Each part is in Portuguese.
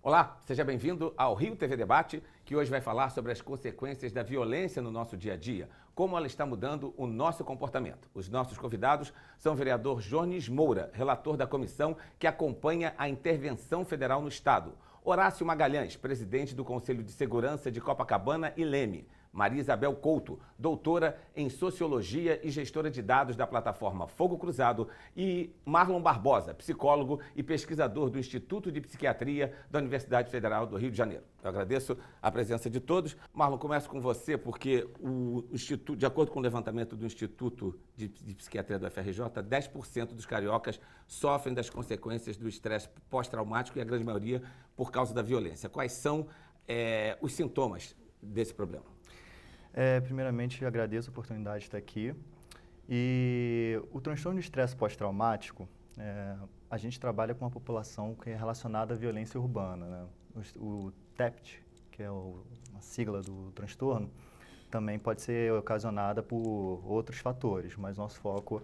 Olá, seja bem-vindo ao Rio TV Debate, que hoje vai falar sobre as consequências da violência no nosso dia a dia, como ela está mudando o nosso comportamento. Os nossos convidados são o vereador Jones Moura, relator da comissão que acompanha a intervenção federal no Estado, Horácio Magalhães, presidente do Conselho de Segurança de Copacabana e Leme, Maria Isabel Couto, doutora em Sociologia e gestora de dados da plataforma Fogo Cruzado, e Marlon Barbosa, psicólogo e pesquisador do Instituto de Psiquiatria da Universidade Federal do Rio de Janeiro. Eu agradeço a presença de todos. Marlon, começo com você, porque o Instituto, de acordo com o levantamento do Instituto de Psiquiatria da UFRJ, 10% dos cariocas sofrem das consequências do estresse pós-traumático e a grande maioria por causa da violência. Quais são os sintomas desse problema? Primeiramente, agradeço a oportunidade de estar aqui. E o transtorno de estresse pós-traumático, a gente trabalha com uma população que é relacionada à violência urbana, né? O TEPT, que é uma sigla do transtorno, também pode ser ocasionada por outros fatores, mas nosso foco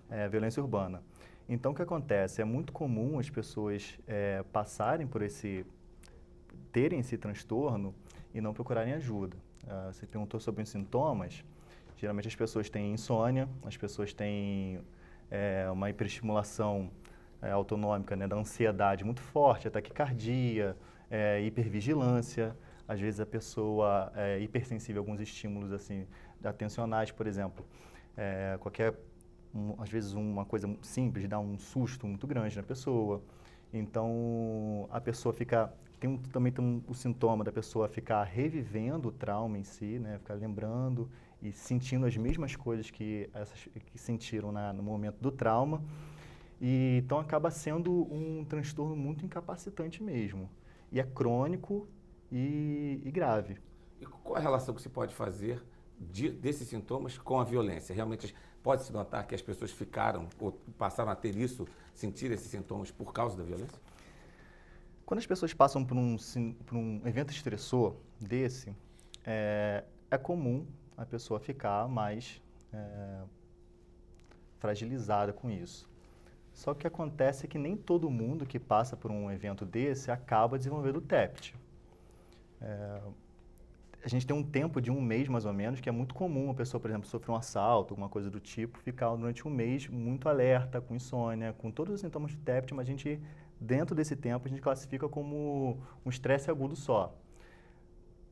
é a violência urbana. Então, o que acontece? É muito comum as pessoas passarem por terem esse transtorno e não procurarem ajuda. Você perguntou sobre os sintomas. Geralmente as pessoas têm insônia, as pessoas têm uma hiperestimulação autonômica, né, da ansiedade muito forte, a taquicardia, hipervigilância. Às vezes a pessoa é hipersensível a alguns estímulos assim, atencionais, por exemplo. Às vezes uma coisa simples dá um susto muito grande na pessoa. Então a pessoa fica... Também tem o sintoma da pessoa ficar revivendo o trauma em si, né? Ficar lembrando e sentindo as mesmas coisas que sentiram no momento do trauma. E então acaba sendo um transtorno muito incapacitante mesmo. E é crônico e grave. E qual a relação que se pode fazer desses sintomas com a violência? Realmente pode-se notar que as pessoas ficaram ou passaram a ter isso, sentir esses sintomas por causa da violência? Quando as pessoas passam por um evento estressor desse, é comum a pessoa ficar mais fragilizada com isso. Só que o que acontece é que nem todo mundo que passa por um evento desse acaba desenvolvendo o TEPT. A gente tem um tempo de um mês, mais ou menos, que é muito comum a pessoa, por exemplo, sofrer um assalto, alguma coisa do tipo, ficar durante um mês muito alerta, com insônia, com todos os sintomas de TEPT, mas dentro desse tempo, a gente classifica como um estresse agudo só.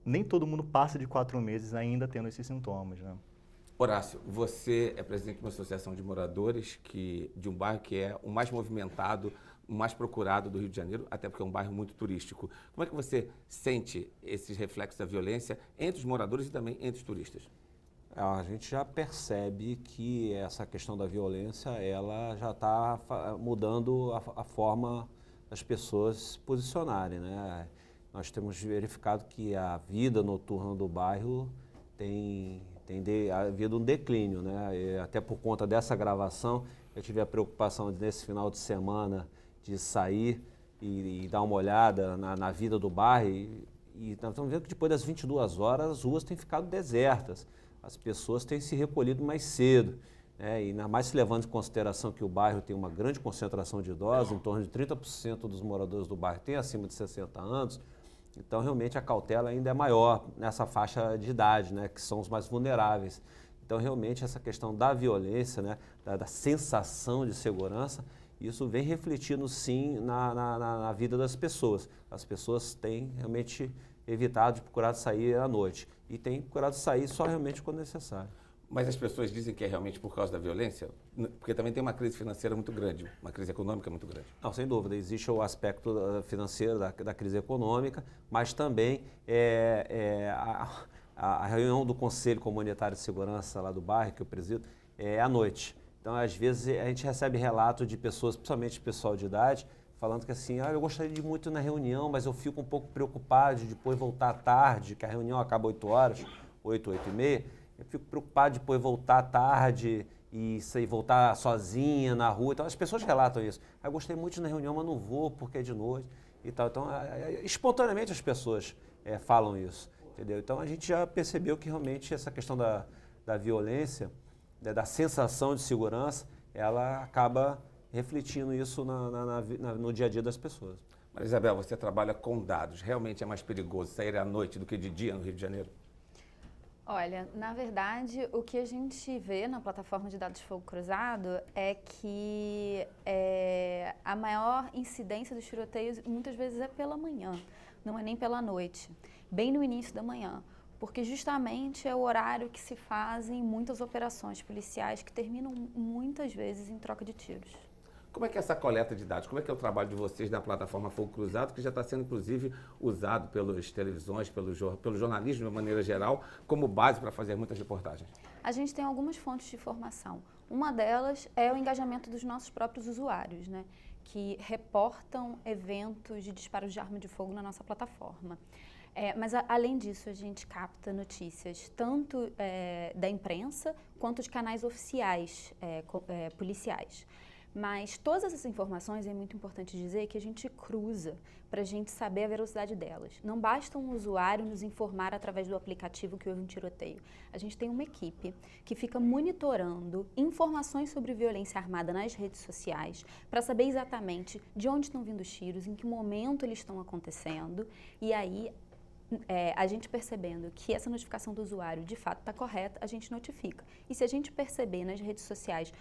Nem todo mundo passa de 4 meses ainda tendo esses sintomas, né? Horácio, você é presidente de uma associação de moradores de um bairro que é o mais movimentado, o mais procurado do Rio de Janeiro, até porque é um bairro muito turístico. Como é que você sente esses reflexos da violência entre os moradores e também entre os turistas? A gente já percebe que essa questão da violência, ela já está mudando a forma das pessoas se posicionarem, né? Nós temos verificado que a vida noturna do bairro tem havido um declínio, né? E até por conta dessa gravação, eu tive a preocupação nesse final de semana de sair e dar uma olhada na vida do bairro e nós estamos vendo que depois das 22 horas as ruas têm ficado desertas. As pessoas têm se recolhido mais cedo, né? E ainda mais se levando em consideração que o bairro tem uma grande concentração de idosos, em torno de 30% dos moradores do bairro têm acima de 60 anos, então realmente a cautela ainda é maior nessa faixa de idade, né? Que são os mais vulneráveis. Então realmente essa questão da violência, né? Da sensação de segurança, isso vem refletindo sim na vida das pessoas. As pessoas têm realmente evitado de procurar sair à noite e têm procurado sair só realmente quando necessário. Mas as pessoas dizem que é realmente por causa da violência? Porque também tem uma crise financeira muito grande, uma crise econômica muito grande. Não, sem dúvida, existe o aspecto financeiro da crise econômica, mas também a reunião do Conselho Comunitário de Segurança lá do bairro, que eu presido, é à noite. Então, às vezes, a gente recebe relatos de pessoas, principalmente pessoal de idade, falando que assim, eu gostaria de ir muito na reunião, mas eu fico um pouco preocupado de depois voltar à tarde, que a reunião acaba 8 horas, 8 e meia. Eu fico preocupado de depois voltar à tarde e voltar sozinha na rua. Então, as pessoas relatam isso. Eu gostei muito de ir na reunião, mas não vou porque é de noite e tal. Então, espontaneamente as pessoas falam isso, entendeu? Então, a gente já percebeu que realmente essa questão da violência, da sensação de segurança, ela acaba refletindo isso no dia a dia das pessoas. Maria Isabel, você trabalha com dados. Realmente é mais perigoso sair à noite do que de dia no Rio de Janeiro? Olha, na verdade, o que a gente vê na plataforma de dados de fogo cruzado é que a maior incidência dos tiroteios muitas vezes é pela manhã, não é nem pela noite, bem no início da manhã, porque justamente é o horário que se fazem muitas operações policiais que terminam muitas vezes em troca de tiros. Como é que é essa coleta de dados? Como é que é o trabalho de vocês na plataforma Fogo Cruzado, que já está sendo, inclusive, usado pelas televisões, pelo jornalismo, de uma maneira geral, como base para fazer muitas reportagens? A gente tem algumas fontes de informação. Uma delas é o engajamento dos nossos próprios usuários, né, que reportam eventos de disparos de arma de fogo na nossa plataforma. Mas, além disso, a gente capta notícias tanto da imprensa quanto de canais oficiais policiais. Mas todas essas informações, é muito importante dizer que a gente cruza para a gente saber a velocidade delas. Não basta um usuário nos informar através do aplicativo que houve um tiroteio. A gente tem uma equipe que fica monitorando informações sobre violência armada nas redes sociais para saber exatamente de onde estão vindo os tiros, em que momento eles estão acontecendo, e aí a gente percebendo que essa notificação do usuário de fato está correta, a gente notifica. E se a gente perceber nas redes sociais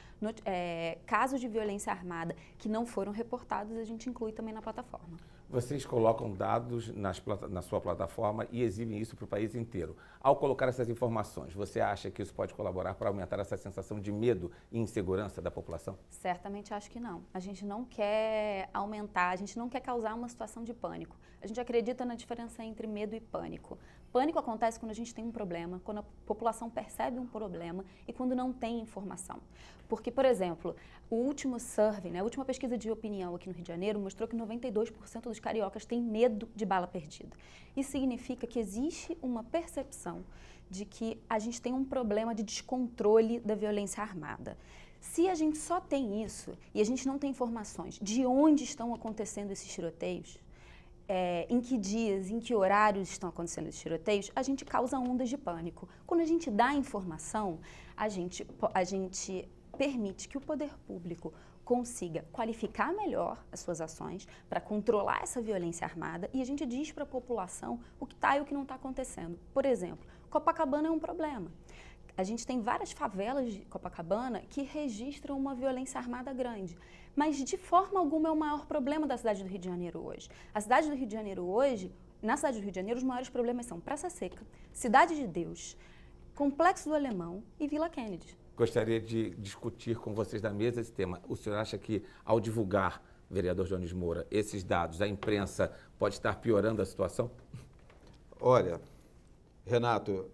casos de violência armada que não foram reportados, a gente inclui também na plataforma. Vocês colocam dados na sua plataforma e exibem isso para o país inteiro. Ao colocar essas informações, você acha que isso pode colaborar para aumentar essa sensação de medo e insegurança da população? Certamente acho que não. A gente não quer aumentar, a gente não quer causar uma situação de pânico. A gente acredita na diferença entre medo e pânico. Pânico acontece quando a gente tem um problema, quando a população percebe um problema e quando não tem informação. Porque, por exemplo, o último survey, né, a última pesquisa de opinião aqui no Rio de Janeiro mostrou que 92% dos cariocas têm medo de bala perdida. Isso significa que existe uma percepção de que a gente tem um problema de descontrole da violência armada. Se a gente só tem isso e a gente não tem informações de onde estão acontecendo esses tiroteios, em que dias, em que horários estão acontecendo esses tiroteios, a gente causa ondas de pânico. Quando a gente dá informação, a gente permite que o poder público consiga qualificar melhor as suas ações para controlar essa violência armada, e a gente diz para a população o que está e o que não está acontecendo. Por exemplo, Copacabana é um problema. A gente tem várias favelas de Copacabana que registram uma violência armada grande, mas de forma alguma é o maior problema da cidade do Rio de Janeiro hoje. A cidade do Rio de Janeiro hoje, na cidade do Rio de Janeiro, os maiores problemas são Praça Seca, Cidade de Deus, Complexo do Alemão e Vila Kennedy. Gostaria de discutir com vocês da mesa esse tema. O senhor acha que, ao divulgar, vereador Jones Moura, esses dados, a imprensa pode estar piorando a situação? Olha, Renato,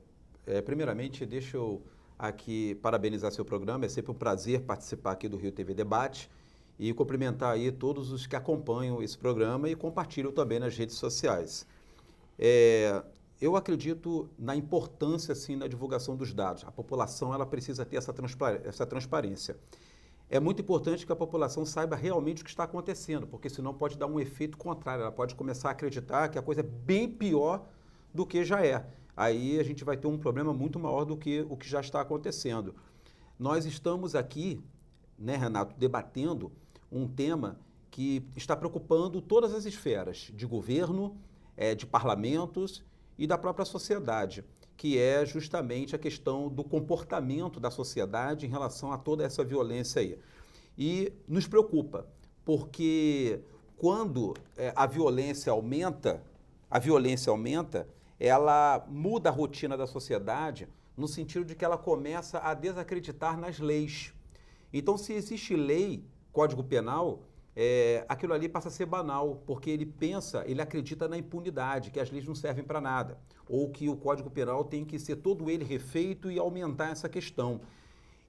primeiramente, deixa eu aqui parabenizar seu programa. É sempre um prazer participar aqui do Rio TV Debate e cumprimentar aí todos os que acompanham esse programa e compartilham também nas redes sociais. Eu acredito na importância, sim, na divulgação dos dados. A população, ela precisa ter essa transparência. É muito importante que a população saiba realmente o que está acontecendo, porque senão pode dar um efeito contrário. Ela pode começar a acreditar que a coisa é bem pior do que já é. Aí a gente vai ter um problema muito maior do que o que já está acontecendo. Nós estamos aqui, né, Renato, debatendo um tema que está preocupando todas as esferas de governo, de parlamentos e da própria sociedade, que é justamente a questão do comportamento da sociedade em relação a toda essa violência aí. E nos preocupa, porque quando a violência aumenta, ela muda a rotina da sociedade no sentido de que ela começa a desacreditar nas leis. Então, se existe lei, Código Penal, aquilo ali passa a ser banal, porque ele acredita na impunidade, que as leis não servem para nada, ou que o Código Penal tem que ser todo ele refeito e aumentar essa questão.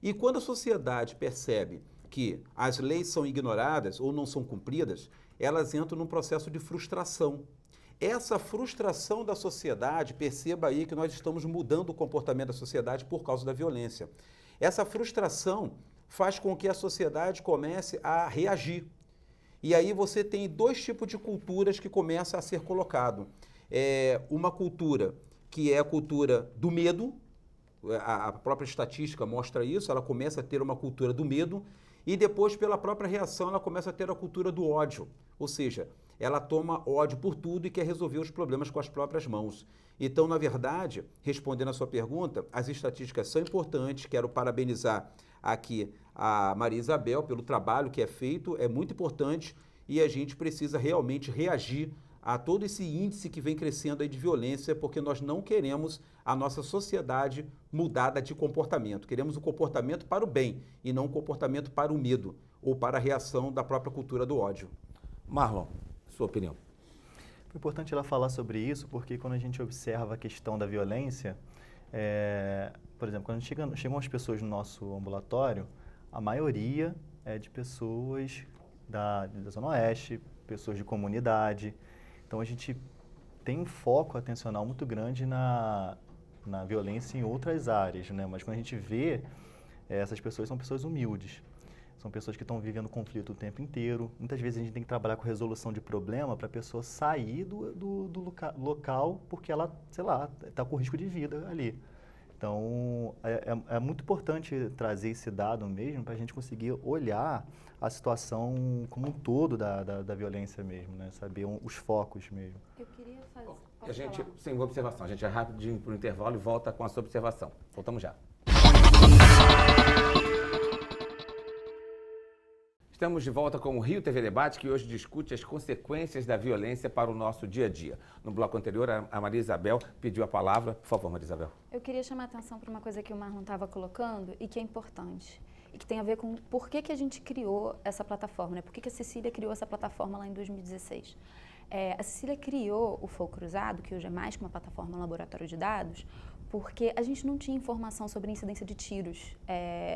E quando a sociedade percebe que as leis são ignoradas ou não são cumpridas, elas entram num processo de frustração. Essa frustração da sociedade, perceba aí que nós estamos mudando o comportamento da sociedade por causa da violência. Essa frustração faz com que a sociedade comece a reagir. E aí você tem dois tipos de culturas que começam a ser colocados. Uma cultura que é a cultura do medo, a própria estatística mostra isso, ela começa a ter uma cultura do medo, e depois, pela própria reação, ela começa a ter a cultura do ódio. Ou seja, ela toma ódio por tudo e quer resolver os problemas com as próprias mãos. Então, na verdade, respondendo a sua pergunta, as estatísticas são importantes, quero parabenizar aqui a Maria Isabel pelo trabalho que é feito, é muito importante e a gente precisa realmente reagir a todo esse índice que vem crescendo aí de violência, porque nós não queremos a nossa sociedade mudada de comportamento. Queremos um comportamento para o bem e não um comportamento para o medo ou para a reação da própria cultura do ódio. Marlon, sua opinião. É importante ela falar sobre isso, porque quando a gente observa a questão da violência, por exemplo, quando chegam as pessoas no nosso ambulatório, a maioria é de pessoas da Zona Oeste, pessoas de comunidade. Então, a gente tem um foco atencional muito grande na violência em outras áreas, né? Mas quando a gente vê, essas pessoas são pessoas humildes. São pessoas que estão vivendo conflito o tempo inteiro. Muitas vezes a gente tem que trabalhar com resolução de problema para a pessoa sair do local porque ela, sei lá, está com risco de vida ali. Então, é muito importante trazer esse dado mesmo para a gente conseguir olhar a situação como um todo da violência mesmo, né? Saber os focos mesmo. Eu queria fazer... A gente, sem uma observação, a gente vai rapidinho para o intervalo e volta com a sua observação. Voltamos já. Estamos de volta com o Rio TV Debate, que hoje discute as consequências da violência para o nosso dia a dia. No bloco anterior, a Maria Isabel pediu a palavra. Por favor, Maria Isabel. Eu queria chamar a atenção para uma coisa que o Marlon estava colocando e que é importante. E que tem a ver com por que a gente criou essa plataforma, né? Por que a Cecília criou essa plataforma lá em 2016. A Cecília criou o Fogo Cruzado, que hoje é mais que uma plataforma laboratório de dados, porque a gente não tinha informação sobre a incidência de tiros,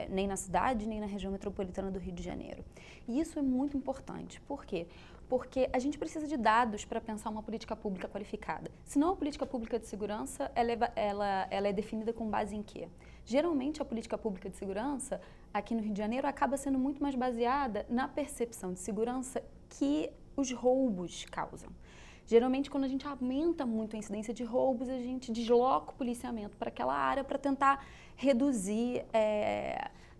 nem na cidade, nem na região metropolitana do Rio de Janeiro. E isso é muito importante. Por quê? Porque a gente precisa de dados para pensar uma política pública qualificada. Senão, a política pública de segurança, ela é definida com base em quê? Geralmente, a política pública de segurança, aqui no Rio de Janeiro, acaba sendo muito mais baseada na percepção de segurança que os roubos causam. Geralmente, quando a gente aumenta muito a incidência de roubos, a gente desloca o policiamento para aquela área para tentar reduzir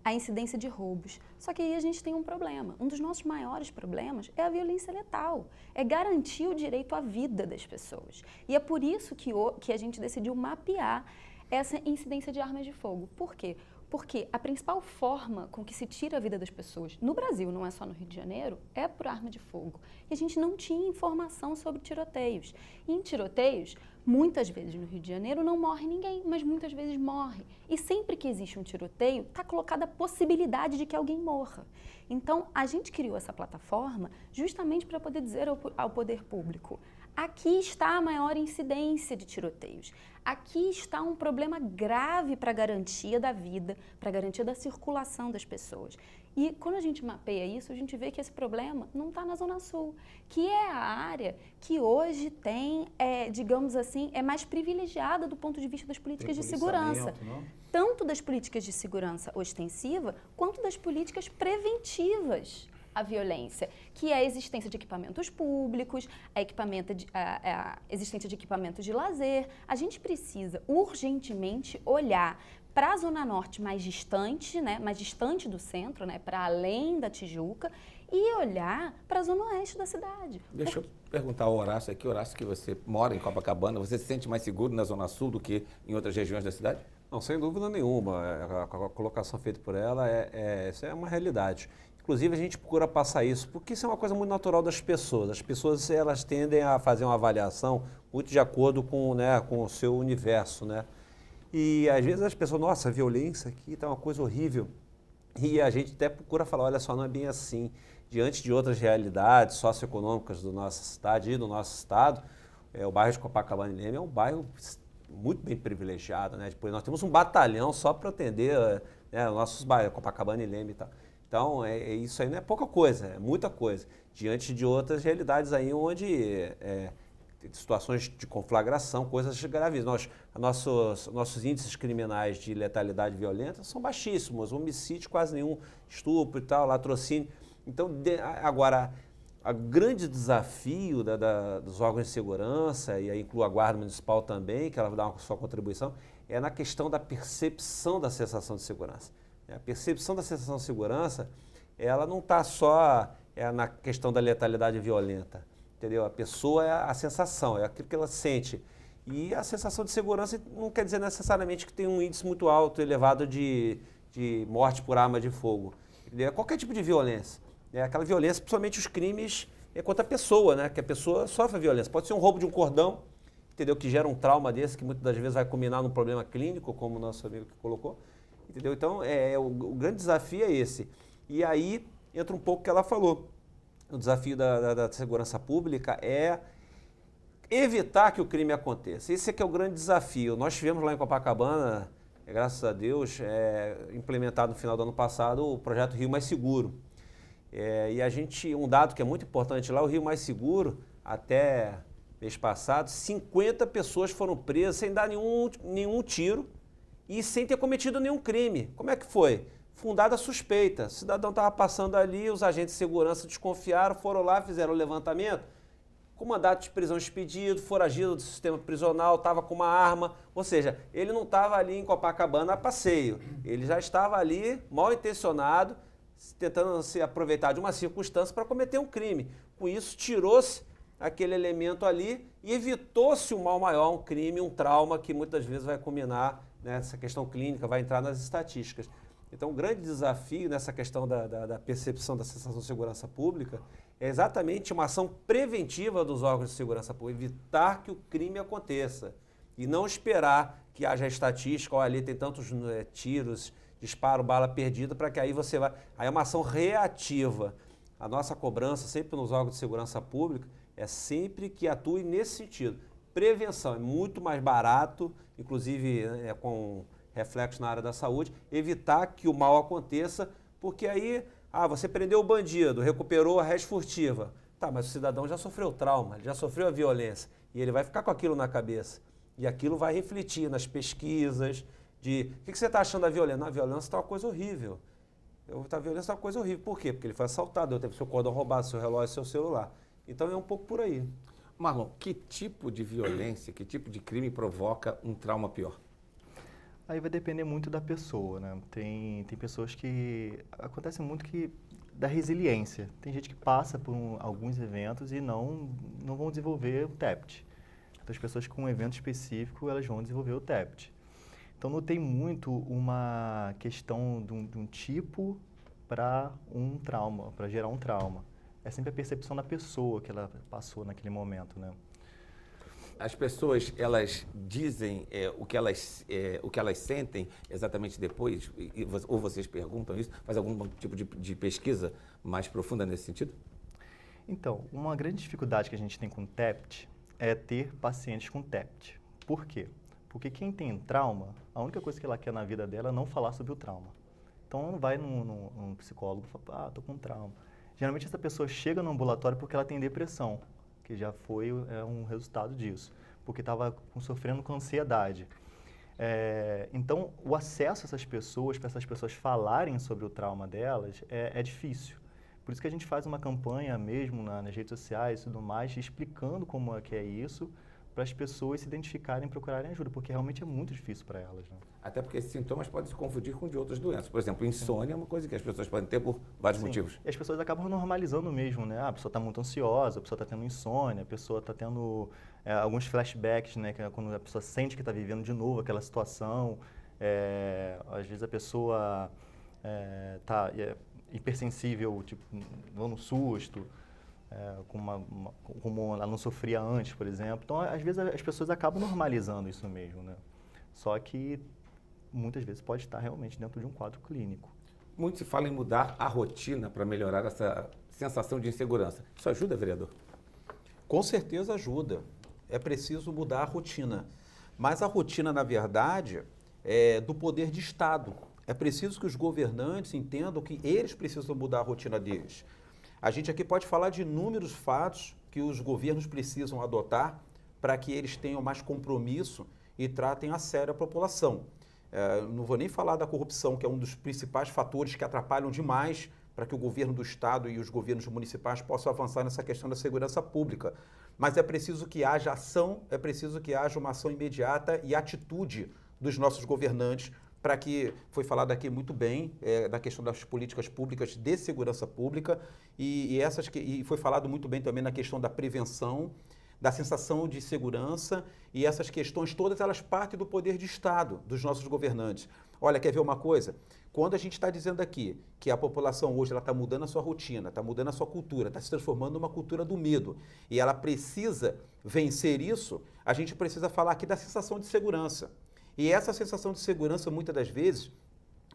a incidência de roubos. Só que aí a gente tem um problema. Um dos nossos maiores problemas é a violência letal. É garantir o direito à vida das pessoas. E é por isso que a gente decidiu mapear essa incidência de armas de fogo. Por quê? Porque a principal forma com que se tira a vida das pessoas, no Brasil, não é só no Rio de Janeiro, é por arma de fogo. E a gente não tinha informação sobre tiroteios. E em tiroteios, muitas vezes no Rio de Janeiro não morre ninguém, mas muitas vezes morre. E sempre que existe um tiroteio, está colocada a possibilidade de que alguém morra. Então, a gente criou essa plataforma justamente para poder dizer ao poder público: aqui está a maior incidência de tiroteios. Aqui está um problema grave para a garantia da vida, para a garantia da circulação das pessoas. E quando a gente mapeia isso, a gente vê que esse problema não está na Zona Sul, que é a área que hoje tem, digamos assim, é mais privilegiada do ponto de vista das políticas de segurança. Não? Tanto das políticas de segurança ostensiva, quanto das políticas preventivas à violência, que é a existência de equipamentos públicos, a existência de equipamentos de lazer. A gente precisa urgentemente olhar para a Zona Norte mais distante, né, mais distante do centro, né, para além da Tijuca, e olhar para a Zona Oeste da cidade. Deixa eu perguntar ao Horácio aqui, Horácio, que você mora em Copacabana, você se sente mais seguro na Zona Sul do que em outras regiões da cidade? Não, sem dúvida nenhuma. A colocação feita por ela isso é uma realidade. Inclusive, a gente procura passar isso, porque isso é uma coisa muito natural das pessoas. As pessoas, elas tendem a fazer uma avaliação muito de acordo com, né, com o seu universo, né? E, às vezes, as pessoas, nossa, a violência aqui está uma coisa horrível. E a gente até procura falar, olha só, não é bem assim. Diante de outras realidades socioeconômicas da nossa cidade e do nosso estado, o bairro de Copacabana e Leme é um bairro muito bem privilegiado, né? Depois nós temos um batalhão só para atender, né, os nossos bairros, Copacabana e Leme e tal. Então, isso aí não é pouca coisa, é muita coisa. Diante de outras realidades aí onde situações de conflagração, coisas gravíssimas. Nossos índices criminais de letalidade violenta são baixíssimos, homicídio quase nenhum, estupro e tal, latrocínio. Então, agora, o grande desafio dos órgãos de segurança, e aí inclui a Guarda Municipal também, que ela vai dar uma sua contribuição, é na questão da percepção da sensação de segurança. A percepção da sensação de segurança, ela não está só na questão da letalidade violenta. entendeu? A pessoa é a sensação, é aquilo que ela sente. E a sensação de segurança não quer dizer necessariamente que tem um índice muito alto, elevado de morte por arma de fogo. Entendeu? Qualquer tipo de violência. Aquela violência, principalmente os crimes contra a pessoa, né? Que a pessoa sofre a violência. Pode ser um roubo de um cordão, entendeu? Que gera um trauma desse, que muitas das vezes vai culminar num problema clínico, como o nosso amigo que colocou. Entendeu? Então, o grande desafio é esse. E aí entra um pouco o que ela falou. O desafio da segurança pública é evitar que o crime aconteça. Esse é que é o grande desafio. Nós tivemos lá em Copacabana, graças a Deus, implementado no final do ano passado o projeto Rio Mais Seguro. E um dado que é muito importante lá, o Rio Mais Seguro, até mês passado, 50 pessoas foram presas sem dar nenhum tiro e sem ter cometido nenhum crime. Como é que foi? Fundada suspeita. O cidadão estava passando ali, os agentes de segurança desconfiaram, foram lá, fizeram o levantamento, com mandato de prisão expedido, foragido do sistema prisional, estava com uma arma, ou seja, ele não estava ali em Copacabana a passeio, ele já estava ali mal intencionado, tentando se aproveitar de uma circunstância para cometer um crime. Com isso, tirou-se aquele elemento ali e evitou-se um mal maior, um crime, um trauma que muitas vezes vai culminar nessa questão clínica, vai entrar nas estatísticas. Então, o grande desafio nessa questão da percepção da sensação de segurança pública é exatamente uma ação preventiva dos órgãos de segurança pública, evitar que o crime aconteça e não esperar que haja estatística, olha, ali tem tantos tiros, disparo, bala perdida, para que aí você vai... Aí é uma ação reativa. A nossa cobrança sempre nos órgãos de segurança pública é sempre que atue nesse sentido. Prevenção é muito mais barato, inclusive com reflexo na área da saúde, evitar que o mal aconteça, porque aí, você prendeu o bandido, recuperou a res furtiva. Tá, mas o cidadão já sofreu trauma, já sofreu a violência, e ele vai ficar com aquilo na cabeça. E aquilo vai refletir nas pesquisas de... O que você está achando da violência? Não, a violência está uma coisa horrível. A violência está uma coisa horrível. Por quê? Porque ele foi assaltado, teve seu cordão roubado, seu relógio, seu celular. Então é um pouco por aí. Marlon, que tipo de violência, que tipo de crime provoca um trauma pior? Aí vai depender muito da pessoa, né? Tem pessoas que... Acontece muito da resiliência. Tem gente que passa por alguns eventos e não vão desenvolver o TEPT. Então, as pessoas com um evento específico, elas vão desenvolver o TEPT. Então, não tem muito uma questão de um tipo para um trauma, para gerar um trauma. É sempre a percepção da pessoa que ela passou naquele momento, né? As pessoas, elas dizem o que elas sentem exatamente depois? Ou vocês perguntam isso? Faz algum tipo de pesquisa mais profunda nesse sentido? Então, uma grande dificuldade que a gente tem com TEPT é ter pacientes com TEPT. Por quê? Porque quem tem trauma, a única coisa que ela quer na vida dela é não falar sobre o trauma. Então, ela não vai num psicólogo e fala, tô com trauma. Geralmente, essa pessoa chega no ambulatório porque ela tem depressão, que já foi um resultado disso, porque estava sofrendo com ansiedade. Então, o acesso a essas pessoas, para essas pessoas falarem sobre o trauma delas, é difícil. Por isso que a gente faz uma campanha mesmo nas redes sociais e tudo mais, explicando como é que é isso, para as pessoas se identificarem e procurarem ajuda, porque realmente é muito difícil para elas, né? Até porque esses sintomas podem se confundir com de outras doenças. Por exemplo, insônia é uma coisa que as pessoas podem ter por vários motivos. E as pessoas acabam normalizando mesmo, né? A pessoa está muito ansiosa, a pessoa está tendo insônia, a pessoa está tendo alguns flashbacks, né? Que é quando a pessoa sente que está vivendo de novo aquela situação. Às vezes a pessoa está hipersensível, tipo, dando um susto, como ela não sofria antes, por exemplo. Então, às vezes as pessoas acabam normalizando isso mesmo, né? Só que muitas vezes pode estar realmente dentro de um quadro clínico. Muito se fala em mudar a rotina para melhorar essa sensação de insegurança. Isso ajuda, vereador? Com certeza ajuda. É preciso mudar a rotina. Mas a rotina, na verdade, é do poder de Estado. É preciso que os governantes entendam que eles precisam mudar a rotina deles. A gente aqui pode falar de inúmeros fatos que os governos precisam adotar para que eles tenham mais compromisso e tratem a sério a população. Não vou nem falar da corrupção, que é um dos principais fatores que atrapalham demais para que o governo do Estado e os governos municipais possam avançar nessa questão da segurança pública. Mas é preciso que haja ação, é preciso que haja uma ação imediata e atitude dos nossos governantes para que foi falado aqui muito bem da questão das políticas públicas de segurança pública e foi falado muito bem também na questão da prevenção, da sensação de segurança, e essas questões todas elas partem do poder de Estado, dos nossos governantes. Olha, quer ver uma coisa? Quando a gente está dizendo aqui que a população hoje está mudando a sua rotina, está mudando a sua cultura, está se transformando numa cultura do medo, e ela precisa vencer isso, a gente precisa falar aqui da sensação de segurança. E essa sensação de segurança, muitas das vezes,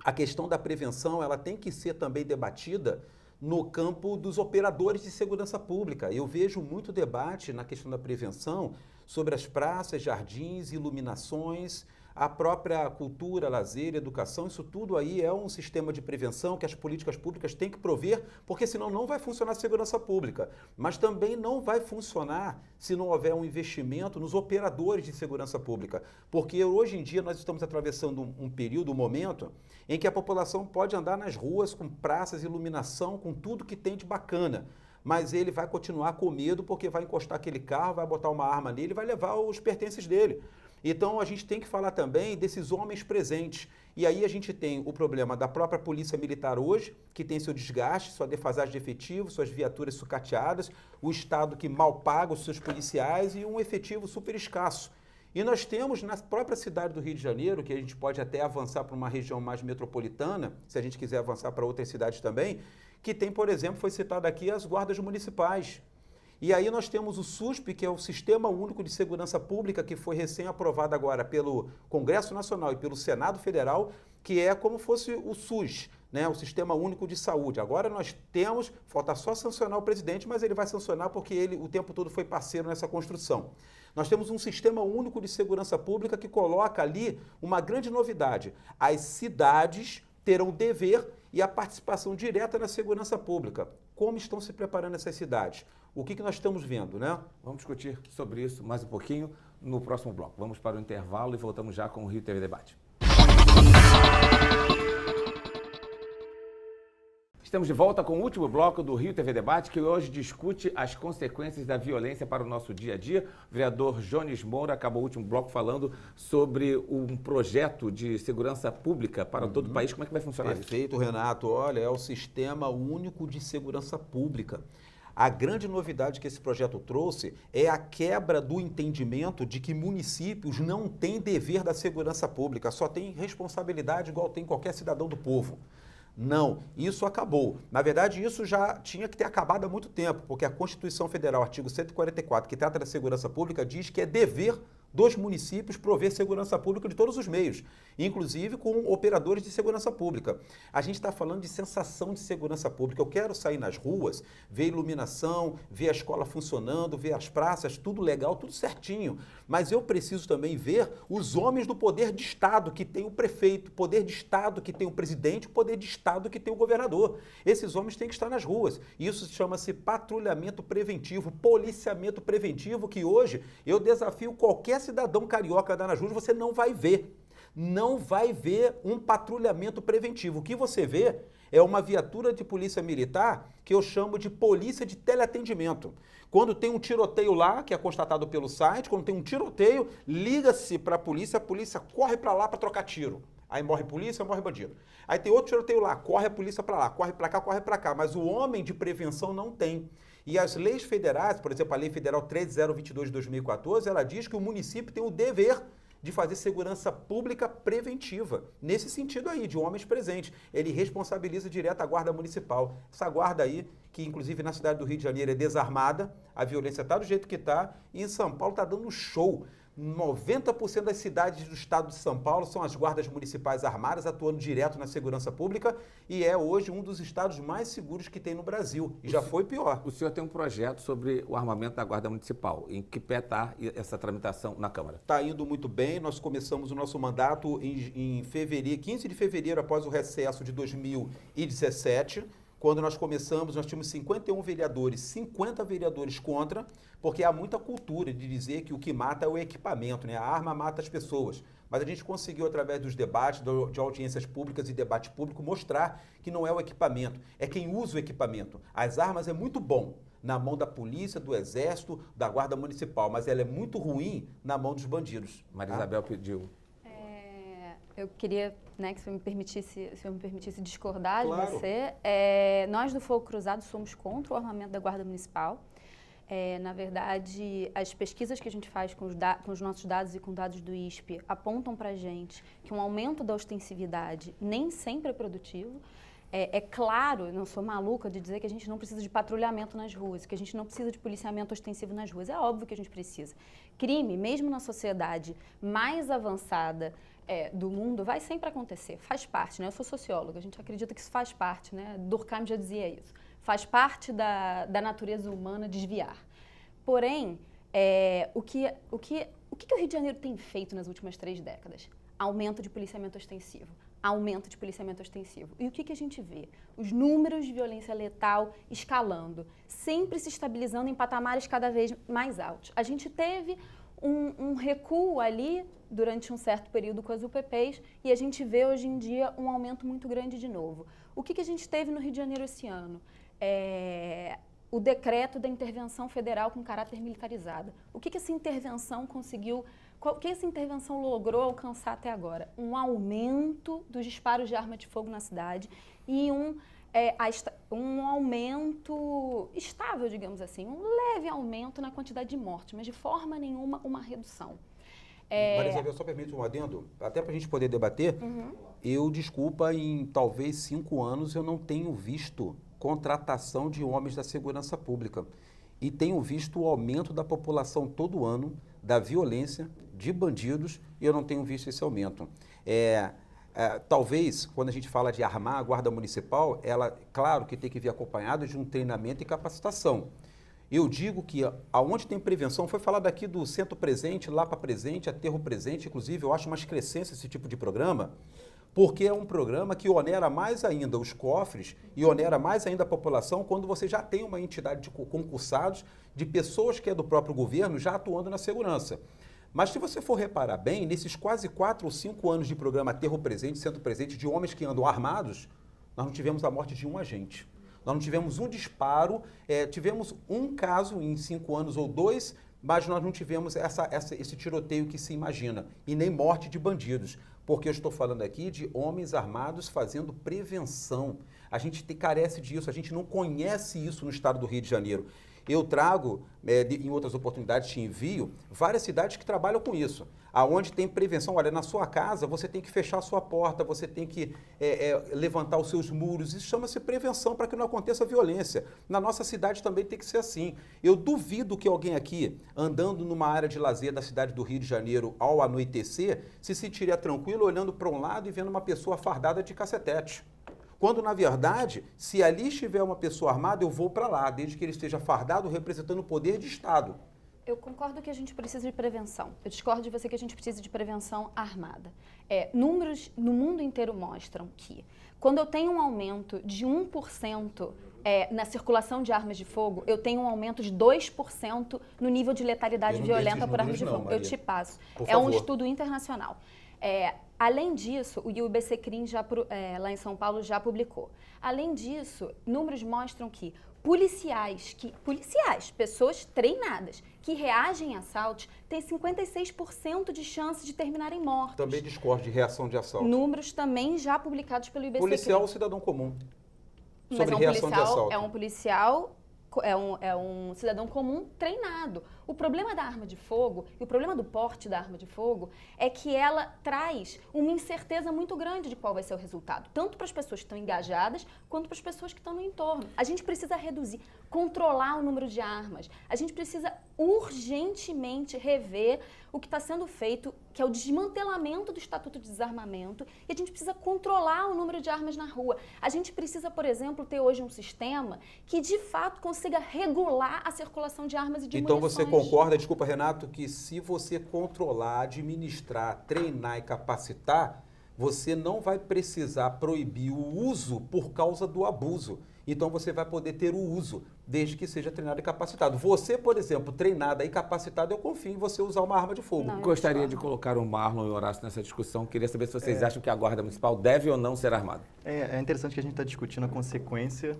a questão da prevenção, ela tem que ser também debatida no campo dos operadores de segurança pública. Eu vejo muito debate na questão da prevenção sobre as praças, jardins, iluminações, a própria cultura, lazer, educação, isso tudo aí é um sistema de prevenção que as políticas públicas têm que prover, porque senão não vai funcionar a segurança pública. Mas também não vai funcionar se não houver um investimento nos operadores de segurança pública. Porque hoje em dia nós estamos atravessando um período, um momento, em que a população pode andar nas ruas com praças, iluminação, com tudo que tem de bacana. Mas ele vai continuar com medo porque vai encostar aquele carro, vai botar uma arma nele e vai levar os pertences dele. Então, a gente tem que falar também desses homens presentes. E aí a gente tem o problema da própria Polícia Militar hoje, que tem seu desgaste, sua defasagem de efetivo, suas viaturas sucateadas, o Estado que mal paga os seus policiais e um efetivo super escasso. E nós temos na própria cidade do Rio de Janeiro, que a gente pode até avançar para uma região mais metropolitana, se a gente quiser avançar para outras cidades também, que tem, por exemplo, foi citado aqui as guardas municipais. E aí nós temos o SUSP, que é o Sistema Único de Segurança Pública, que foi recém-aprovado agora pelo Congresso Nacional e pelo Senado Federal, que é como fosse o SUS, né, o Sistema Único de Saúde. Agora nós temos, falta só sancionar o presidente, mas ele vai sancionar porque ele o tempo todo foi parceiro nessa construção. Nós temos um Sistema Único de Segurança Pública que coloca ali uma grande novidade. As cidades terão o dever e a participação direta na segurança pública. Como estão se preparando essas cidades? O que nós estamos vendo, né? Vamos discutir sobre isso mais um pouquinho no próximo bloco. Vamos para o intervalo e voltamos já com o Rio TV Debate. Estamos de volta com o último bloco do Rio TV Debate, que hoje discute as consequências da violência para o nosso dia a dia. O vereador Jones Moura acabou o último bloco falando sobre um projeto de segurança pública para todo o país. Como é que vai funcionar isso? Perfeito, Renato. Olha, é o Sistema Único de Segurança Pública. A grande novidade que esse projeto trouxe é a quebra do entendimento de que municípios não têm dever da segurança pública, só tem responsabilidade igual tem qualquer cidadão do povo. Não, isso acabou. Na verdade, isso já tinha que ter acabado há muito tempo, porque a Constituição Federal, artigo 144, que trata da segurança pública, diz que é dever dos municípios prover segurança pública de todos os meios, inclusive com operadores de segurança pública. A gente está falando de sensação de segurança pública. Eu quero sair nas ruas, ver iluminação, ver a escola funcionando, ver as praças, tudo legal, tudo certinho. Mas eu preciso também ver os homens do poder de Estado, que tem o prefeito, poder de Estado, que tem o presidente, poder de Estado, que tem o governador. Esses homens têm que estar nas ruas. Isso chama-se patrulhamento preventivo, policiamento preventivo, que hoje eu desafio qualquer cidadão carioca andar nas ruas, você não vai ver. Não vai ver um patrulhamento preventivo. O que você vê é uma viatura de polícia militar que eu chamo de polícia de teleatendimento. Quando tem um tiroteio lá, que é constatado pelo site, quando tem um tiroteio, liga-se para a polícia corre para lá para trocar tiro. Aí morre polícia, morre bandido. Aí tem outro tiroteio lá, corre a polícia para lá, corre para cá, corre para cá. Mas o homem de prevenção não tem. E as leis federais, por exemplo, a Lei Federal 13022 de 2014, ela diz que o município tem o dever de fazer segurança pública preventiva. Nesse sentido aí, de homens presentes. Ele responsabiliza direto a Guarda Municipal. Essa guarda aí, que inclusive na cidade do Rio de Janeiro é desarmada, a violência está do jeito que está, e em São Paulo está dando show. 90% das cidades do estado de São Paulo são as guardas municipais armadas, atuando direto na segurança pública, e é hoje um dos estados mais seguros que tem no Brasil. E já foi pior. O senhor tem um projeto sobre o armamento da Guarda Municipal. Em que pé está essa tramitação na Câmara? Está indo muito bem. Nós começamos o nosso mandato em fevereiro, 15 de fevereiro, após o recesso de 2017. Quando nós começamos, nós tínhamos 51 vereadores, 50 vereadores contra, porque há muita cultura de dizer que o que mata é o equipamento, né? A arma mata as pessoas. Mas a gente conseguiu, através dos debates, de audiências públicas e debate público, mostrar que não é o equipamento, é quem usa o equipamento. As armas é muito bom na mão da polícia, do exército, da guarda municipal, mas ela é muito ruim na mão dos bandidos. Maria Isabel pediu. Eu queria, né, que se eu me permitisse discordar Claro. de você. Nós do Fogo Cruzado somos contra o armamento da Guarda Municipal. Na verdade, as pesquisas que a gente faz com os nossos dados e com dados do ISP apontam para a gente que um aumento da ostensividade nem sempre é produtivo. É claro, eu não sou maluca de dizer que a gente não precisa de patrulhamento nas ruas, que a gente não precisa de policiamento ostensivo nas ruas. É óbvio que a gente precisa. Crime, mesmo na sociedade mais avançada do mundo, vai sempre acontecer. Faz parte, né? Eu sou socióloga, a gente acredita que isso faz parte, né? Durkheim já dizia isso. Faz parte da natureza humana desviar. Porém, o que o Rio de Janeiro tem feito nas últimas 3 décadas? Aumento de policiamento ostensivo. Aumento de policiamento ostensivo. E o que a gente vê? Os números de violência letal escalando, sempre se estabilizando em patamares cada vez mais altos. A gente teve um recuo ali durante um certo período com as UPPs e a gente vê hoje em dia um aumento muito grande de novo. O que a gente teve no Rio de Janeiro esse ano? O decreto da intervenção federal com caráter militarizado. O que essa intervenção conseguiu, o que essa intervenção logrou alcançar até agora? Um aumento dos disparos de arma de fogo na cidade e um aumento estável, digamos assim, um leve aumento na quantidade de mortes, mas de forma nenhuma uma redução. Maria Isabel, só permite um adendo, até para a gente poder debater. Eu, desculpa, em talvez 5 anos eu não tenho visto contratação de homens da segurança pública. E tenho visto o aumento da população todo ano, da violência, de bandidos, e eu não tenho visto esse aumento. Talvez, quando a gente fala de armar a Guarda Municipal, ela, claro que tem que vir acompanhada de um treinamento e capacitação. Eu digo que aonde tem prevenção, foi falado aqui do Centro Presente, Lapa Presente, Aterro Presente, inclusive eu acho uma excrescência esse tipo de programa, porque é um programa que onera mais ainda os cofres e onera mais ainda a população quando você já tem uma entidade de concursados, de pessoas que é do próprio governo já atuando na segurança. Mas se você for reparar bem, nesses quase 4 ou 5 anos de programa Aterro Presente, Centro Presente, de homens que andam armados, nós não tivemos a morte de um agente. Nós não tivemos um disparo, tivemos um caso em 5 anos ou 2, mas nós não tivemos esse tiroteio que se imagina, e nem morte de bandidos. Porque eu estou falando aqui de homens armados fazendo prevenção. A gente carece disso, a gente não conhece isso no estado do Rio de Janeiro. Eu trago, em outras oportunidades te envio, várias cidades que trabalham com isso. Aonde tem prevenção, olha, na sua casa você tem que fechar a sua porta, você tem que levantar os seus muros, isso chama-se prevenção para que não aconteça violência. Na nossa cidade também tem que ser assim. Eu duvido que alguém aqui, andando numa área de lazer da cidade do Rio de Janeiro ao anoitecer, se sentiria tranquilo olhando para um lado e vendo uma pessoa fardada de cacetete. Quando, na verdade, se ali estiver uma pessoa armada, eu vou para lá, desde que ele esteja fardado representando o poder de Estado. Eu concordo que a gente precisa de prevenção. Eu discordo de você que a gente precisa de prevenção armada. Números no mundo inteiro mostram que quando eu tenho um aumento de 1% na circulação de armas de fogo, eu tenho um aumento de 2% no nível de letalidade violenta por armas de fogo. Eu te passo. É um estudo internacional. Além disso, o IBCCRIM lá em São Paulo já publicou. Além disso, números mostram que policiais, pessoas treinadas, que reagem a assaltos, têm 56% de chance de terminarem mortos. Também discordo de reação de assalto. Números também já publicados pelo IBCCRIM. Policial ou cidadão comum? Sobre Mas reação de assalto. É um cidadão comum treinado. O problema da arma de fogo e o problema do porte da arma de fogo é que ela traz uma incerteza muito grande de qual vai ser o resultado, tanto para as pessoas que estão engajadas, quanto para as pessoas que estão no entorno. A gente precisa reduzir, controlar o número de armas. A gente precisa urgentemente rever o que está sendo feito, que é o desmantelamento do Estatuto de Desarmamento, e a gente precisa controlar o número de armas na rua. A gente precisa, por exemplo, ter hoje um sistema que de fato consiga regular a circulação de armas e de Então munições. você concorda, desculpa Renato, que se você controlar, administrar, treinar e capacitar, você não vai precisar proibir o uso por causa do abuso. Então você vai poder ter o uso, desde que seja treinado e capacitado. Você, por exemplo, treinada e capacitada, eu confio em você usar uma arma de fogo. Não. Gostaria de colocar o Marlon e o Horácio nessa discussão. Queria saber se vocês acham que a Guarda Municipal deve ou não ser armada. É interessante que a gente está discutindo a consequência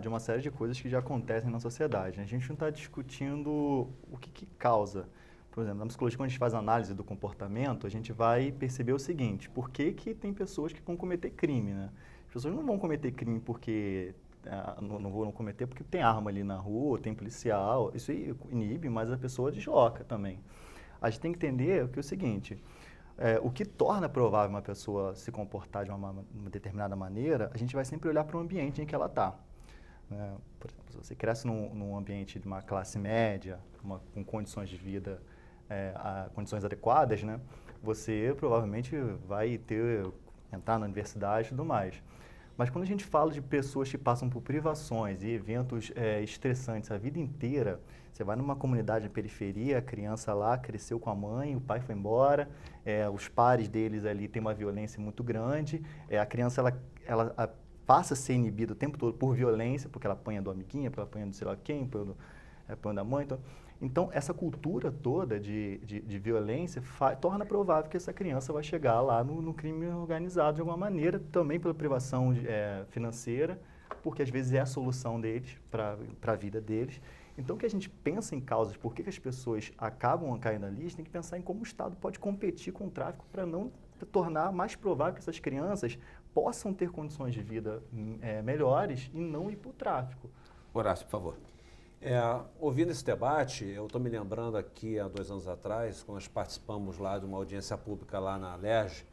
de uma série de coisas que já acontecem na sociedade. A gente não está discutindo o que causa. Por exemplo, na psicologia, quando a gente faz análise do comportamento, a gente vai perceber o seguinte: por que tem pessoas que vão cometer crime, né? As pessoas não vão cometer crime porque não vão cometer porque tem arma ali na rua, tem policial, isso aí inibe, mas a pessoa desloca também. A gente tem que entender que é o seguinte: o que torna provável uma pessoa se comportar de uma determinada maneira, a gente vai sempre olhar para o ambiente em que ela está. Por exemplo, se você cresce num ambiente de uma classe média, com condições de vida, condições adequadas, né, você provavelmente vai entrar na universidade e tudo mais. Mas quando a gente fala de pessoas que passam por privações e eventos estressantes a vida inteira, você vai numa comunidade de periferia, a criança lá cresceu com a mãe, o pai foi embora, os pares deles ali têm uma violência muito grande, a criança ela passa a ser inibida o tempo todo por violência, porque ela apanha do amiguinho, ela apanha do sei lá quem, apanha da mãe. Então, essa cultura toda de violência torna provável que essa criança vai chegar lá no crime organizado de alguma maneira, também pela privação financeira, porque às vezes é a solução deles para a vida deles. Então, que a gente pensa em causas, por que as pessoas acabam caindo ali, a gente tem que pensar em como o Estado pode competir com o tráfico para não tornar mais provável que essas crianças possam ter condições de vida melhores e não ir para o tráfico. Horácio, por favor. Ouvindo esse debate, eu estou me lembrando aqui, há 2 anos atrás, quando nós participamos lá de uma audiência pública lá na LERJ,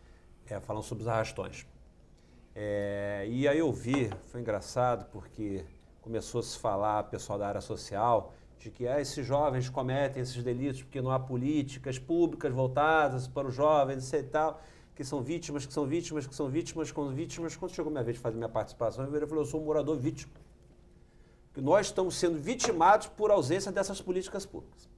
falando sobre os arrastões. E aí eu vi, foi engraçado, porque começou a se falar, pessoal da área social, de que esses jovens cometem esses delitos porque não há políticas públicas voltadas para os jovens e tal, que são vítimas, que são vítimas, que são vítimas, Quando chegou a minha vez de fazer minha participação, eu falei, eu sou um morador vítima. Que nós estamos sendo vitimados por ausência dessas políticas públicas.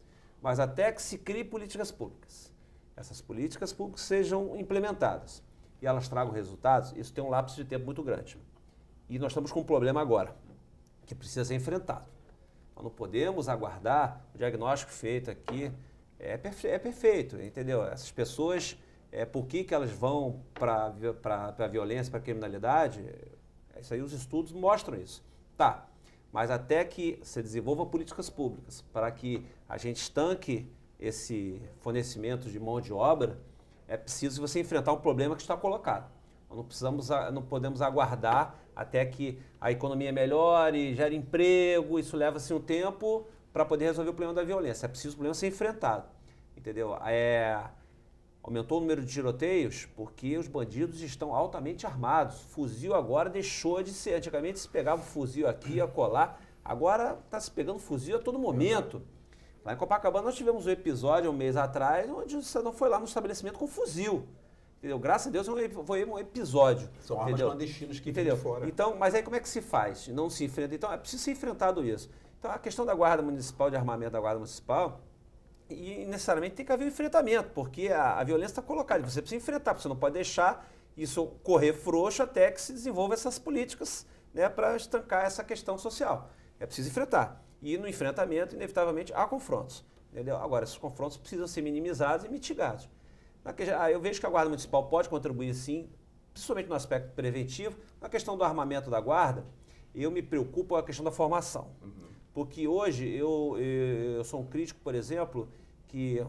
Mas até que se criem políticas públicas, essas políticas públicas sejam implementadas e elas tragam resultados, isso tem um lapso de tempo muito grande. E nós estamos com um problema agora, que precisa ser enfrentado. Nós não podemos aguardar, o diagnóstico feito aqui é perfeito, entendeu? Essas pessoas, por que elas vão para a violência, para a criminalidade, isso aí os estudos mostram isso. Tá. Mas até que se desenvolva políticas públicas para que a gente estanque esse fornecimento de mão de obra, é preciso você enfrentar um problema que está colocado. Nós não podemos aguardar até que a economia melhore, gere emprego, isso leva-se um tempo para poder resolver o problema da violência. É preciso o problema ser enfrentado, entendeu? Aumentou o número de tiroteios porque os bandidos estão altamente armados. Fuzil agora deixou de ser. Antigamente se pegava um fuzil aqui, ia colar. Agora está se pegando fuzil a todo momento. Lá em Copacabana nós tivemos um episódio um mês atrás onde o cidadão foi lá no estabelecimento com fuzil. Entendeu? Graças a Deus foi um episódio. São armas clandestinas que vêm de fora. Então, mas aí como é que se faz? Não se enfrenta. Então é preciso ser enfrentado isso. Então a questão da Guarda Municipal, de armamento da Guarda Municipal, e necessariamente tem que haver um enfrentamento, porque a violência está colocada, você precisa enfrentar, você não pode deixar isso correr frouxo até que se desenvolva essas políticas, né, para estancar essa questão social. É preciso enfrentar. E no enfrentamento, inevitavelmente, há confrontos. Entendeu? Agora, esses confrontos precisam ser minimizados e mitigados. Eu vejo que a Guarda Municipal pode contribuir, sim, principalmente no aspecto preventivo. Na questão do armamento da Guarda, eu me preocupo com a questão da formação. Porque hoje eu sou um crítico, por exemplo, que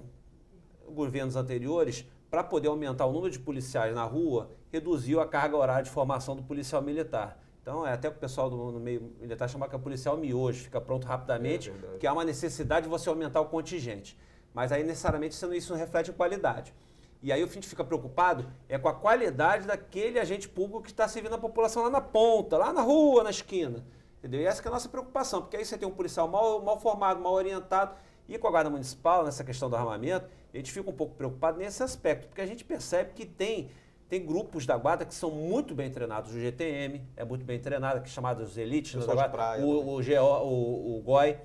governos anteriores, para poder aumentar o número de policiais na rua, reduziu a carga horária de formação do policial militar. Então, até o pessoal no meio militar chama que é policial miojo, fica pronto rapidamente, porque há uma necessidade de você aumentar o contingente. Mas aí, necessariamente, isso não reflete em qualidade. E aí, a gente fica preocupado com a qualidade daquele agente público que está servindo a população lá na ponta, lá na rua, na esquina. Entendeu? E essa que é a nossa preocupação, porque aí você tem um policial mal formado, mal orientado, e com a Guarda Municipal, nessa questão do armamento, a gente fica um pouco preocupado nesse aspecto, porque a gente percebe que tem grupos da Guarda que são muito bem treinados. O GTM é muito bem treinado, que é chamado os elites da Guarda, o GOI,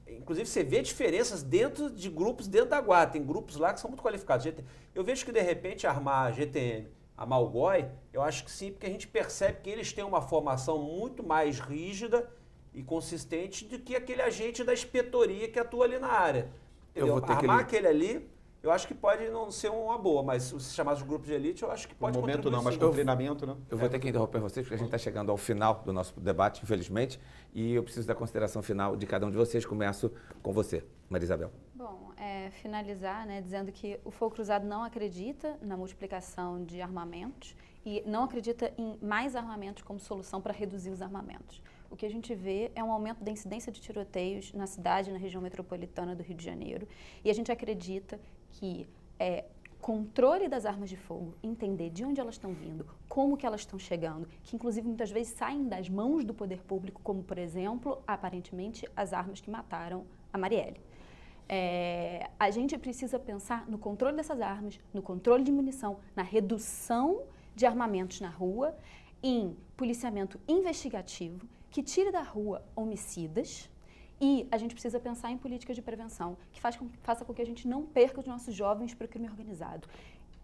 inclusive você vê diferenças dentro de grupos dentro da Guarda, tem grupos lá que são muito qualificados. Eu vejo que de repente armar a GTM, armar o GOI, eu acho que sim, porque a gente percebe que eles têm uma formação muito mais rígida e consistente do que aquele agente da inspetoria que atua ali na área. Armar aquele ali, eu acho que pode não ser uma boa, mas os chamados grupos de elite, eu acho que pode contribuir. No momento não, mas com treinamento, né? Eu vou ter que interromper vocês, porque a gente está chegando ao final do nosso debate, infelizmente, e eu preciso da consideração final de cada um de vocês. Começo com você, Maria Isabel. Bom, finalizar, né, dizendo que o Fogo Cruzado não acredita na multiplicação de armamentos e não acredita em mais armamentos como solução para reduzir os armamentos. O que a gente vê é um aumento da incidência de tiroteios na cidade, na região metropolitana do Rio de Janeiro, e a gente acredita que controle das armas de fogo, entender de onde elas estão vindo, como que elas estão chegando, que inclusive muitas vezes saem das mãos do poder público, como por exemplo, aparentemente, as armas que mataram a Marielle. A gente precisa pensar no controle dessas armas, no controle de munição, na redução de armamentos na rua, em policiamento investigativo, que tire da rua homicidas, e a gente precisa pensar em políticas de prevenção, que faça com que a gente não perca os nossos jovens para o crime organizado.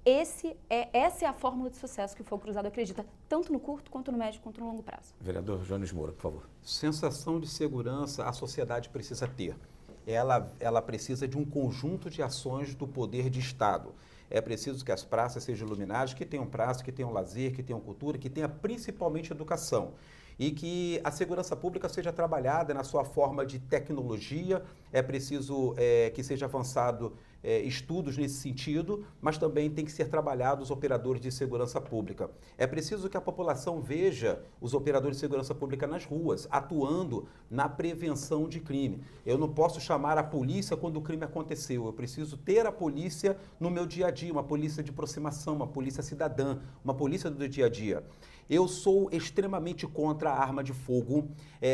Essa é a fórmula de sucesso que o Fogo Cruzado acredita, tanto no curto, quanto no médio, quanto no longo prazo. Vereador Jones Moura, por favor. Sensação de segurança a sociedade precisa ter. Ela precisa de um conjunto de ações do poder de Estado. É preciso que as praças sejam iluminadas, que tenham praça, que tenham lazer, que tenham cultura, que tenha principalmente educação. E que a segurança pública seja trabalhada na sua forma de tecnologia. É preciso que seja avançado estudos nesse sentido, mas também tem que ser trabalhados os operadores de segurança pública. É preciso que a população veja os operadores de segurança pública nas ruas, atuando na prevenção de crime. Eu não posso chamar a polícia quando o crime aconteceu, eu preciso ter a polícia no meu dia a dia, uma polícia de aproximação, uma polícia cidadã, uma polícia do dia a dia. Eu sou extremamente contra a arma de fogo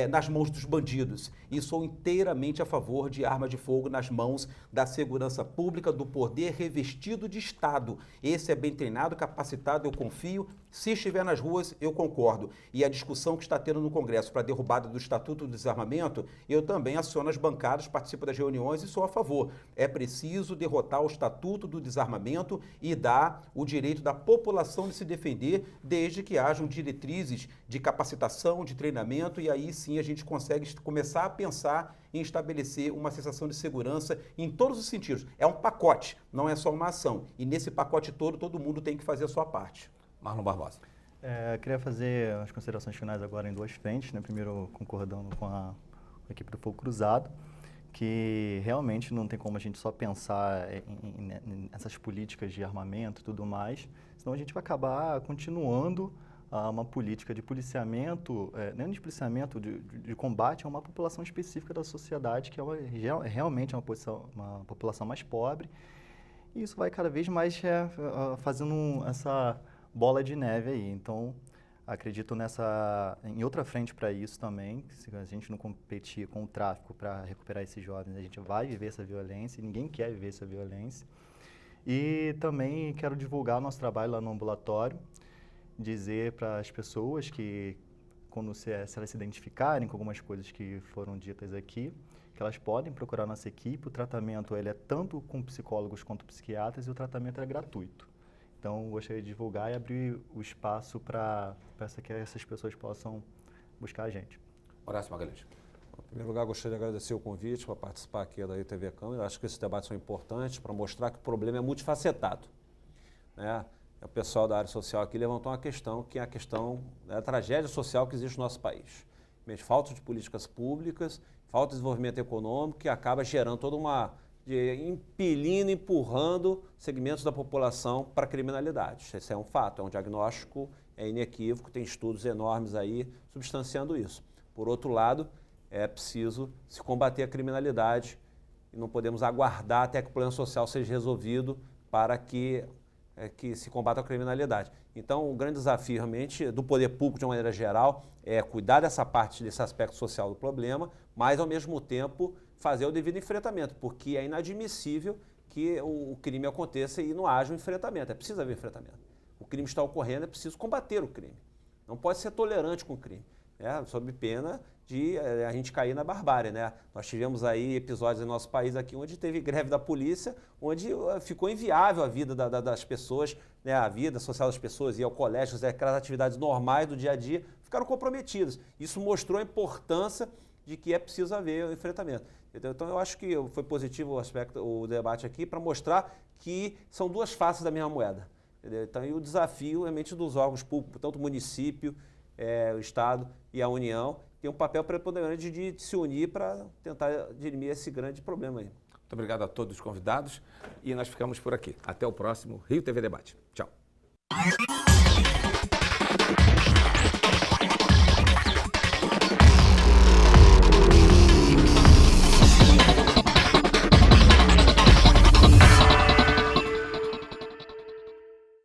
nas mãos dos bandidos e sou inteiramente a favor de arma de fogo nas mãos da segurança pública, do poder revestido de Estado. Esse é bem treinado, capacitado, eu confio. Se estiver nas ruas, eu concordo. E a discussão que está tendo no Congresso para a derrubada do Estatuto do Desarmamento, eu também aciono as bancadas, participo das reuniões e sou a favor. É preciso derrotar o Estatuto do Desarmamento e dar o direito da população de se defender, desde que hajam diretrizes de capacitação, de treinamento, e aí sim a gente consegue começar a pensar em estabelecer uma sensação de segurança em todos os sentidos. É um pacote, não é só uma ação. E nesse pacote todo mundo tem que fazer a sua parte. Marlon Barbosa. Queria fazer as considerações finais agora em duas frentes, né? Primeiro, concordando com a equipe do Fogo Cruzado, que realmente não tem como a gente só pensar nessas políticas de armamento e tudo mais, senão a gente vai acabar continuando uma política de policiamento, nem de policiamento, de combate a uma população específica da sociedade, que é realmente uma população mais pobre, e isso vai cada vez mais fazendo essa bola de neve aí. Então, acredito em outra frente para isso também, que se a gente não competir com o tráfico para recuperar esses jovens, a gente vai viver essa violência, e ninguém quer viver essa violência. E também quero divulgar o nosso trabalho lá no ambulatório, dizer para as pessoas que, se elas se identificarem com algumas coisas que foram ditas aqui, que elas podem procurar nossa equipe. O tratamento ele é tanto com psicólogos quanto psiquiatras e o tratamento é gratuito. Então, gostaria de divulgar e abrir o espaço para que essas pessoas possam buscar a gente. Horácio Magalhães. Em primeiro lugar, gostaria de agradecer o convite para participar aqui da ITV Câmara. Eu acho que esses debates são importantes para mostrar que o problema é multifacetado, né? O pessoal da área social aqui levantou uma questão, que é a questão da tragédia social que existe no nosso país. Falta de políticas públicas, falta de desenvolvimento econômico, que acaba gerando toda empurrando segmentos da população para a criminalidade. Esse é um fato, é um diagnóstico, é inequívoco, tem estudos enormes aí substanciando isso. Por outro lado, é preciso se combater a criminalidade e não podemos aguardar até que o problema social seja resolvido para que se combata a criminalidade. Então, o grande desafio realmente do poder público de uma maneira geral é cuidar desse aspecto social do problema, mas ao mesmo tempo fazer o devido enfrentamento, porque é inadmissível que o crime aconteça e não haja um enfrentamento. É preciso haver enfrentamento. O crime está ocorrendo, é preciso combater o crime. Não pode ser tolerante com o crime, sob pena de a gente cair na barbárie, né? Nós tivemos aí episódios no nosso país aqui onde teve greve da polícia, onde ficou inviável a vida das pessoas, né? A vida social das pessoas, ir ao colégio, fazer aquelas atividades normais do dia a dia, ficaram comprometidas. Isso mostrou a importância de que é preciso haver o enfrentamento. Então, eu acho que foi positivo o debate aqui para mostrar que são duas faces da mesma moeda. Entendeu? Então, e o desafio realmente dos órgãos públicos, tanto o município, o Estado e a União, tem um papel preponderante de se unir para tentar dirimir esse grande problema aí. Muito obrigado a todos os convidados e nós ficamos por aqui. Até o próximo Rio TV Debate. Tchau.